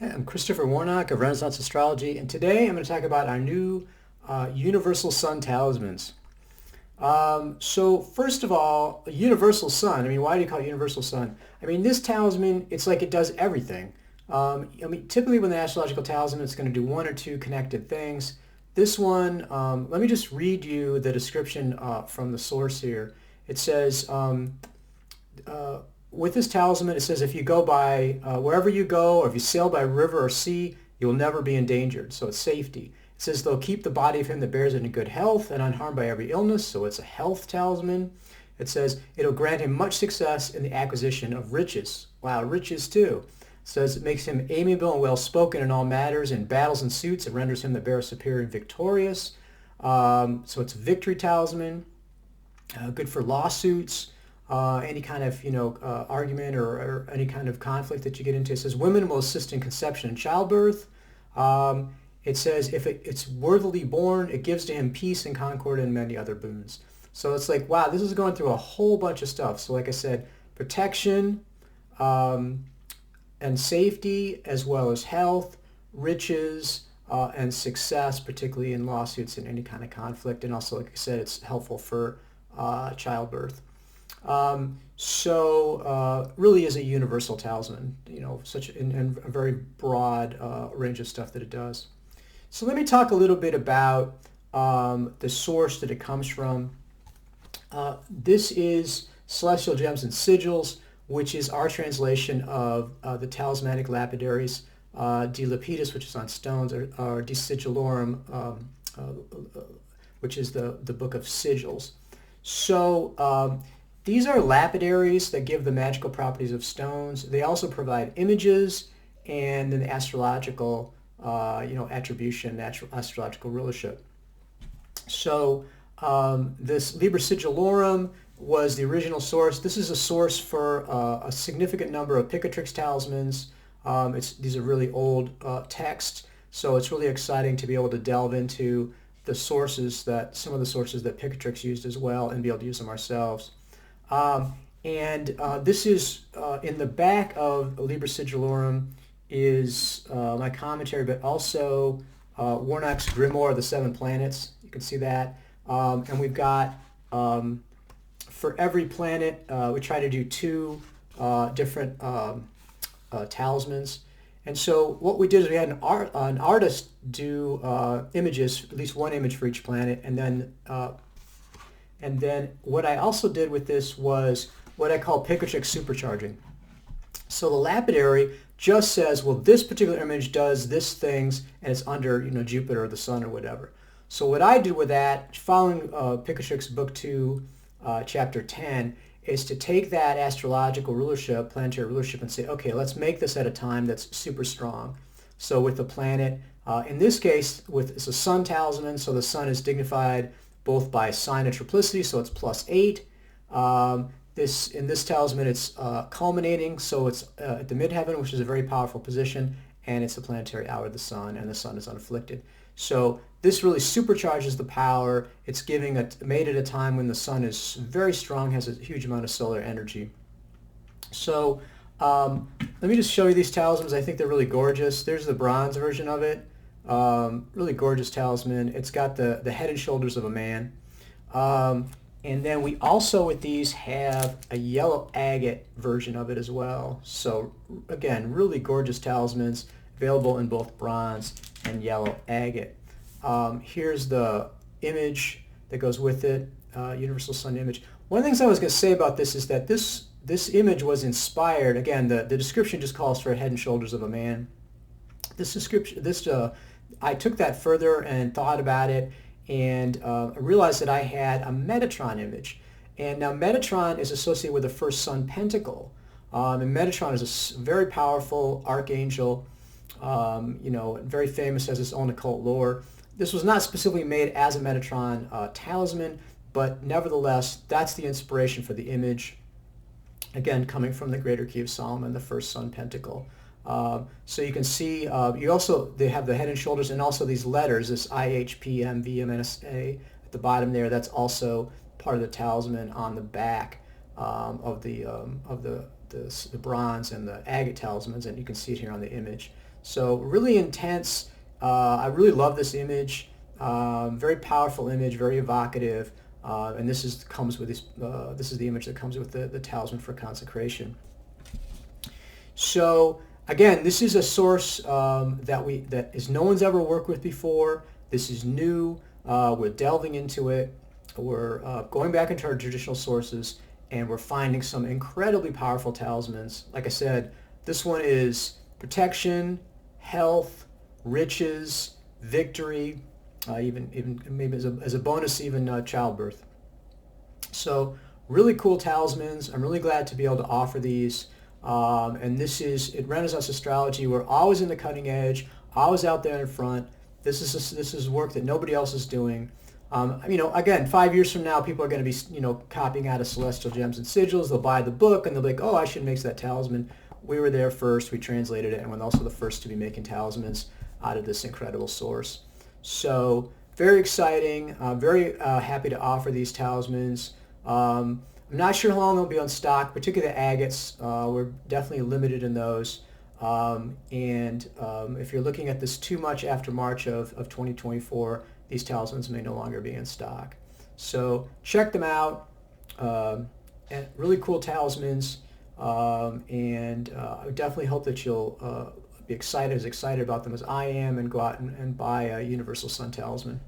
I'm Christopher Warnock of Renaissance Astrology, and today I'm going to talk about our new Universal Sun talismans. So first of all, a Universal Sun, why do you call it Universal Sun? This talisman, it's like it does everything. Typically with an astrological talisman, it's going to do one or two connected things. This one, let me just read you the description from the source here. It says, with this talisman, it says if you go by wherever you go, or if you sail by river or sea, you will never be endangered. So it's safety. It says they'll keep the body of him that bears it in good health and unharmed by every illness. So it's a health talisman. It says it'll grant him much success in the acquisition of riches. Wow, riches too. It says it makes him amiable and well-spoken in all matters. In battles and suits, it renders him that bears superior and victorious. So it's a victory talisman. Good for lawsuits. Any kind of argument or any kind of conflict that you get into. It says women will assist in conception and childbirth. It says if it's worthily born, it gives to him peace and concord and many other boons. So it's like, wow, this is going through a whole bunch of stuff. So like I said, protection and safety, as well as health, riches, and success, particularly in lawsuits and any kind of conflict. And also, like I said, it's helpful for childbirth. Really is a universal talisman, such and a very broad range of stuff that it does. So let me talk a little bit about the source that it comes from. This is Celestial Gems and Sigils, which is our translation of the talismanic lapidaries, De Lapidis, which is on stones, or De Sigillorum, which is the book of sigils. So these are lapidaries that give the magical properties of stones. They also provide images and an astrological, attribution, astrological rulership. So this Liber Sigillorum was the original source. This is a source for a significant number of Picatrix talismans. These are really old texts, so it's really exciting to be able to delve into some of the sources that Picatrix used as well, and be able to use them ourselves. This is in the back of Liber Sigillorum is my commentary, but also Warnock's Grimoire of the Seven Planets. You can see that. And we've got, for every planet, we try to do two different talismans. And so what we did is we had an artist do images, at least one image for each planet, and then what I also did with this was what I call Picatrix supercharging. So the lapidary just says, well, this particular image does this things, and it's under Jupiter or the sun or whatever. So what I do with that, following Picatrix Book 2, Chapter 10, is to take that astrological rulership, planetary rulership, and say, okay, let's make this at a time that's super strong. So with the planet, in this case, it's a sun talisman, so the sun is dignified both by sign and triplicity, so it's +8. In this talisman, it's culminating, so it's at the midheaven, which is a very powerful position, and it's the planetary hour of the sun, and the sun is unafflicted. So this really supercharges the power. It's made at a time when the sun is very strong, has a huge amount of solar energy. So let me just show you these talismans. I think they're really gorgeous. There's the bronze version of it. Really gorgeous talisman. It's got the head and shoulders of a man. And then we also with these have a yellow agate version of it as well. So again, really gorgeous talismans available in both bronze and yellow agate. Here's the image that goes with it, Universal Sun image. One of the things I was going to say about this is that this image was inspired. Again, the description just calls for a head and shoulders of a man. I took that further and thought about it, and I realized that I had a Metatron image. And now Metatron is associated with the first sun pentacle. And Metatron is a very powerful archangel, very famous, has its own occult lore. This was not specifically made as a Metatron talisman, but nevertheless, that's the inspiration for the image. Again, coming from the Greater Key of Solomon, the first sun pentacle. So you can see, they have the head and shoulders, and also these letters, this IHPM, VMNSA at the bottom there. That's also part of the talisman on the back of the bronze and the agate talismans, and you can see it here on the image. So really intense. I really love this image. Very powerful image, very evocative. And this is comes with this. This is the image that comes with the talisman for consecration. So again, this is a source that no one's ever worked with before. This is new. We're delving into it. We're going back into our traditional sources, and we're finding some incredibly powerful talismans. Like I said, this one is protection, health, riches, victory, even maybe as a bonus, even childbirth. So really cool talismans. I'm really glad to be able to offer these. And this is at Renaissance Astrology. We're always in the cutting edge, always out there in front. This is work that nobody else is doing. Again, 5 years from now, people are going to be, copying out of Celestial Gems and Sigils. They'll buy the book and they'll be like, oh, I should make that talisman. We were there first. We translated it, and we're also the first to be making talismans out of this incredible source. So very exciting. Very happy to offer these talismans. I'm not sure how long they'll be on stock, particularly the agates. We're definitely limited in those. If you're looking at this too much after March of 2024, these talismans may no longer be in stock. So check them out. And really cool talismans. I definitely hope that you'll be as excited about them as I am, and go out and buy a Universal Sun talisman.